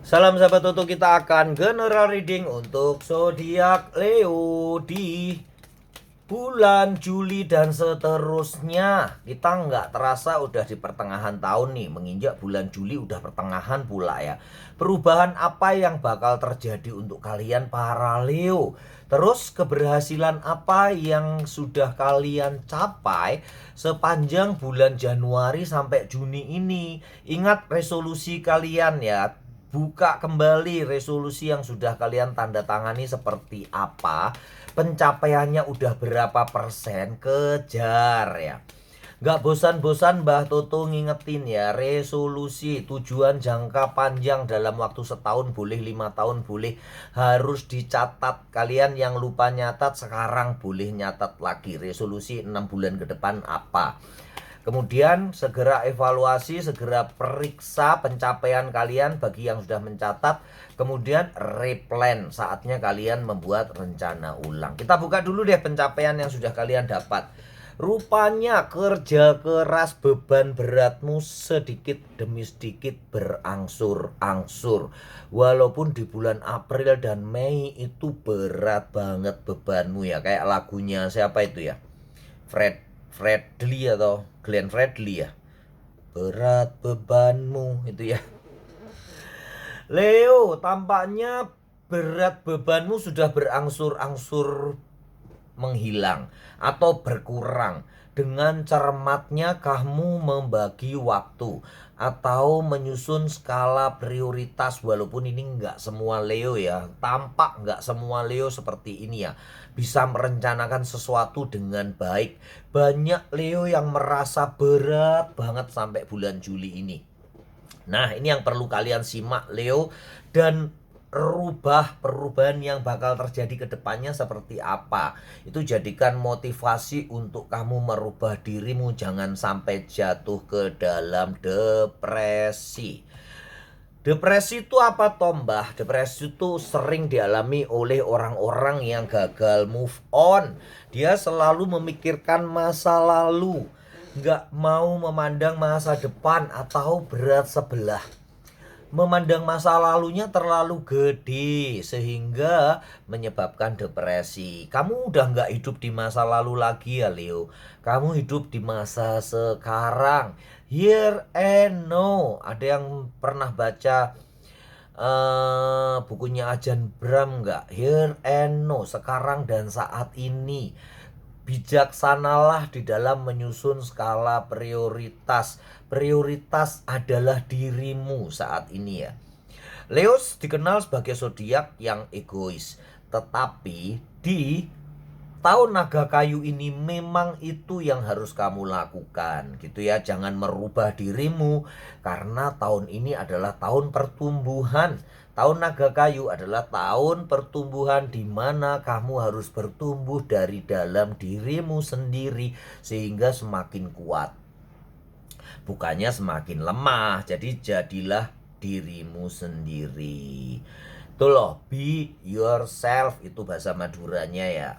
Salam sahabat Toto, kita akan general reading untuk zodiak Leo di bulan Juli dan seterusnya. Kita nggak terasa udah di pertengahan tahun nih, menginjak bulan Juli udah pertengahan pula ya. Perubahan apa yang bakal terjadi untuk kalian para Leo? Terus keberhasilan apa yang sudah kalian capai sepanjang bulan Januari sampai Juni ini? Ingat resolusi kalian ya. Buka kembali resolusi yang sudah kalian tanda tangani seperti apa, pencapaiannya udah berapa persen, kejar ya. Nggak bosan-bosan Mbah Toto ngingetin ya, resolusi tujuan jangka panjang dalam waktu setahun boleh, 5 tahun boleh, harus dicatat. Kalian yang lupa nyatat sekarang boleh nyatat lagi, resolusi 6 bulan ke depan apa. Kemudian segera evaluasi, segera periksa pencapaian kalian bagi yang sudah mencatat. Kemudian replan, saatnya kalian membuat rencana ulang. Kita buka dulu deh pencapaian yang sudah kalian dapat. Rupanya kerja keras, beban beratmu sedikit demi sedikit berangsur-angsur. Walaupun di bulan April dan Mei itu berat banget bebanmu ya. Kayak lagunya siapa itu ya? Fredly atau Glenn Fredly ya. Berat bebanmu itu ya. Leo, tampaknya berat bebanmu sudah berangsur-angsur menghilang atau berkurang. Dengan cermatnya kamu membagi waktu atau menyusun skala prioritas, walaupun ini nggak semua Leo ya, tampak nggak semua Leo seperti ini ya, bisa merencanakan sesuatu dengan baik. Banyak Leo yang merasa berat banget sampai bulan Juli ini. Nah, ini yang perlu kalian simak Leo, dan perubahan yang bakal terjadi ke depannya seperti apa. Itu jadikan motivasi untuk kamu merubah dirimu, jangan sampai jatuh ke dalam depresi. Depresi itu apa toh Mbah? Depresi itu sering dialami oleh orang-orang yang gagal move on. Dia selalu memikirkan masa lalu, nggak mau memandang masa depan atau berat sebelah. Memandang masa lalunya terlalu gede sehingga menyebabkan depresi. Kamu udah nggak hidup di masa lalu lagi ya Leo. Kamu hidup di masa sekarang. Here and now. Ada yang pernah baca bukunya Ajan Bram nggak? Here and now, sekarang dan saat ini. Bijaksanalah di dalam menyusun skala prioritas. Prioritas adalah dirimu saat ini ya. Leo dikenal sebagai zodiak yang egois, tetapi di tahun naga kayu ini memang itu yang harus kamu lakukan gitu ya. Jangan merubah dirimu, karena tahun ini adalah tahun pertumbuhan. Tahun naga kayu adalah tahun pertumbuhan, di mana kamu harus bertumbuh dari dalam dirimu sendiri sehingga semakin kuat, bukannya semakin lemah. Jadi jadilah dirimu sendiri. Itu loh, be yourself, itu bahasa Maduranya ya.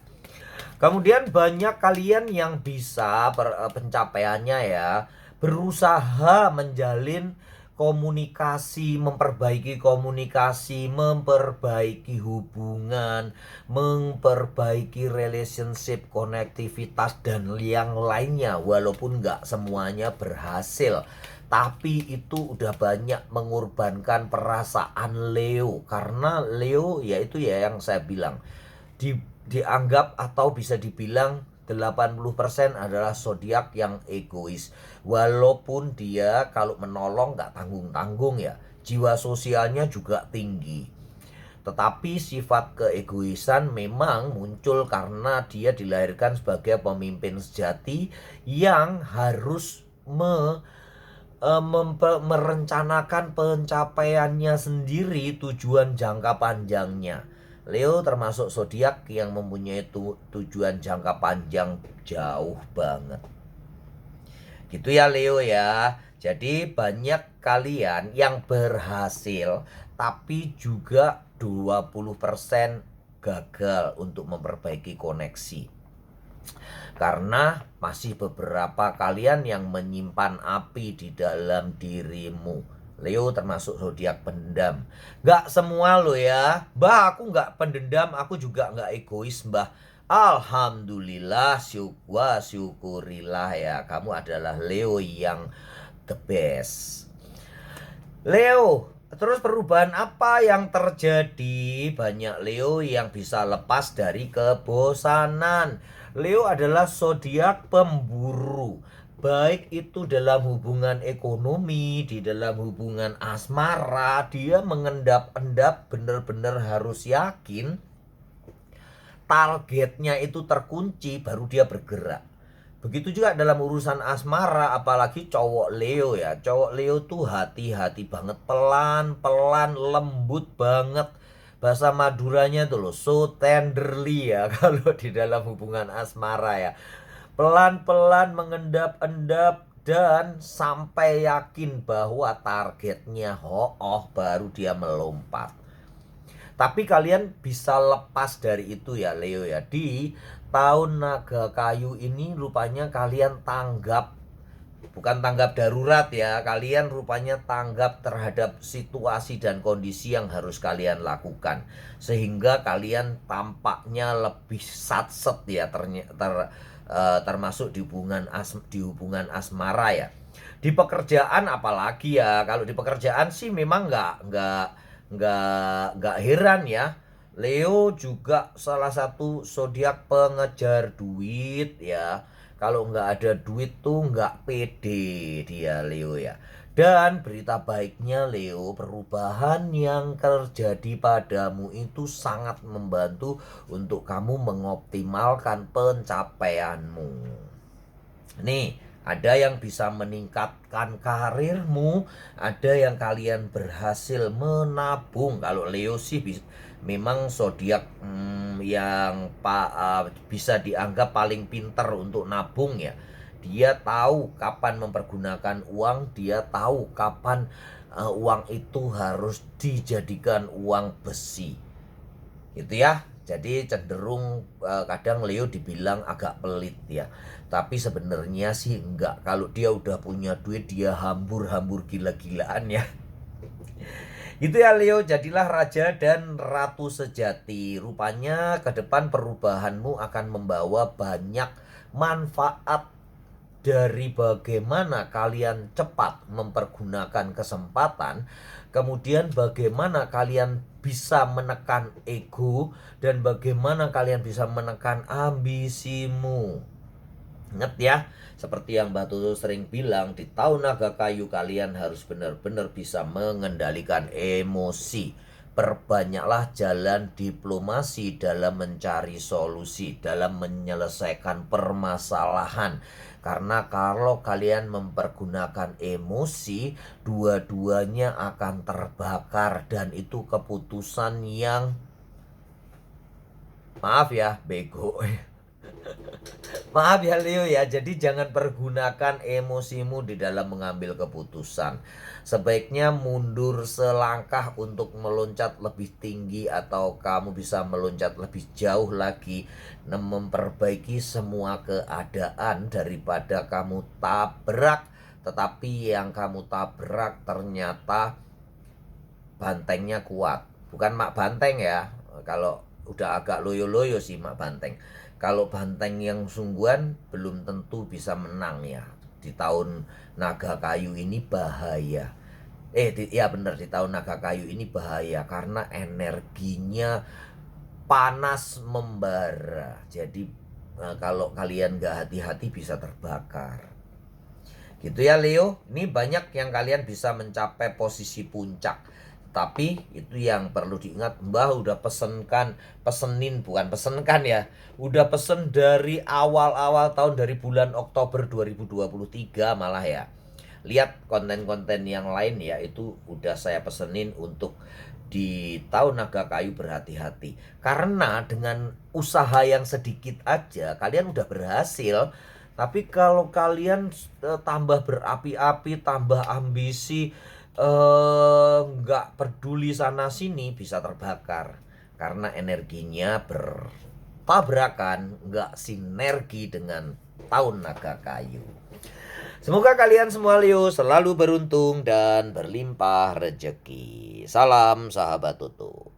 Kemudian banyak kalian yang bisa pencapaiannya ya, berusaha menjalin komunikasi, memperbaiki hubungan, memperbaiki relationship, konektivitas, dan yang lainnya. Walaupun nggak semuanya berhasil, tapi itu udah banyak mengorbankan perasaan Leo. Karena Leo ya itu ya yang saya bilang, dianggap atau bisa dibilang 80% adalah zodiak yang egois. Walaupun dia kalau menolong nggak tanggung-tanggung ya, jiwa sosialnya juga tinggi. Tetapi sifat keegoisan memang muncul karena dia dilahirkan sebagai pemimpin sejati yang harus merencanakan pencapaiannya sendiri, tujuan jangka panjangnya. Leo termasuk zodiak yang mempunyai tujuan jangka panjang jauh banget. Gitu ya Leo ya. Jadi banyak kalian yang berhasil, tapi juga 20% gagal untuk memperbaiki koneksi. Karena masih beberapa kalian yang menyimpan api di dalam dirimu. Leo termasuk zodiak pendendam. Gak semua lo ya. Mbah, aku gak pendendam, aku juga gak egois, Mbah. Alhamdulillah, syukurilah ya. Kamu adalah Leo yang the best. Leo, terus perubahan apa yang terjadi? Banyak Leo yang bisa lepas dari kebosanan. Leo adalah zodiak pemburu. Baik itu dalam hubungan ekonomi, di dalam hubungan asmara, dia mengendap-endap benar-benar harus yakin targetnya itu terkunci baru dia bergerak. Begitu juga dalam urusan asmara, apalagi cowok Leo ya. Cowok Leo tuh hati-hati banget, pelan-pelan, lembut banget. Bahasa Maduranya tuh loh, so tenderly ya kalau di dalam hubungan asmara ya. Pelan-pelan mengendap-endap dan sampai yakin bahwa targetnya baru dia melompat. Tapi kalian bisa lepas dari itu ya Leo ya. Di tahun naga kayu ini rupanya kalian tanggap, bukan tanggap darurat ya, kalian rupanya tanggap terhadap situasi dan kondisi yang harus kalian lakukan, sehingga kalian tampaknya lebih satset ya, termasuk di hubungan asmara ya. Di pekerjaan apalagi ya, kalau di pekerjaan sih memang nggak heran ya. Leo juga salah satu zodiak pengejar duit ya. Kalau nggak ada duit tuh nggak pede dia Leo ya. Dan berita baiknya Leo, perubahan yang terjadi padamu itu sangat membantu untuk kamu mengoptimalkan pencapaianmu. Nih, ada yang bisa meningkatkan karirmu, ada yang kalian berhasil menabung. Kalau Leo sih memang zodiak yang bisa dianggap paling pintar untuk nabung ya. Dia tahu kapan mempergunakan uang, dia tahu kapan uang itu harus dijadikan uang besi. Gitu ya. Jadi cenderung kadang Leo dibilang agak pelit ya. Tapi sebenarnya sih enggak. Kalau dia udah punya duit, dia hambur-hambur gila-gilaan ya. Itu ya Leo, jadilah raja dan ratu sejati. Rupanya ke depan perubahanmu akan membawa banyak manfaat dari bagaimana kalian cepat mempergunakan kesempatan, kemudian bagaimana kalian bisa menekan ego, dan bagaimana kalian bisa menekan ambisimu. Ingat ya, seperti yang Mbak Tutu sering bilang, di tahun naga kayu kalian harus benar-benar bisa mengendalikan emosi. Perbanyaklah jalan diplomasi dalam mencari solusi, dalam menyelesaikan permasalahan. Karena kalau kalian mempergunakan emosi, dua-duanya akan terbakar, dan itu keputusan yang, maaf ya, bego. Maaf ya Leo ya, jadi jangan pergunakan emosimu di dalam mengambil keputusan. Sebaiknya mundur selangkah untuk meloncat lebih tinggi, atau kamu bisa meloncat lebih jauh lagi, memperbaiki semua keadaan daripada kamu tabrak. Tetapi yang kamu tabrak ternyata bantengnya kuat. Bukan mak banteng ya, kalau udah agak loyo-loyo sih mak banteng. Kalau banteng yang sungguhan belum tentu bisa menang ya. Di tahun naga kayu ini bahaya. Ya benar, di tahun naga kayu ini bahaya karena energinya panas membara. Jadi kalau kalian gak hati-hati bisa terbakar. Gitu ya Leo. Ini banyak yang kalian bisa mencapai posisi puncak. Tapi itu yang perlu diingat, Mbah udah pesenin, bukan pesenkan ya. Udah pesen dari awal-awal tahun, dari bulan Oktober 2023 malah ya. Lihat konten-konten yang lain ya, itu udah saya pesenin untuk di tahun naga kayu. Berhati-hati. Karena dengan usaha yang sedikit aja kalian udah berhasil. Tapi kalau kalian tambah berapi-api, tambah ambisi, nggak peduli sana sini, bisa terbakar karena energinya bertabrakan, nggak sinergi dengan tahun naga kayu. Semoga kalian semua Leo selalu beruntung dan berlimpah rezeki. Salam sahabat Tutu.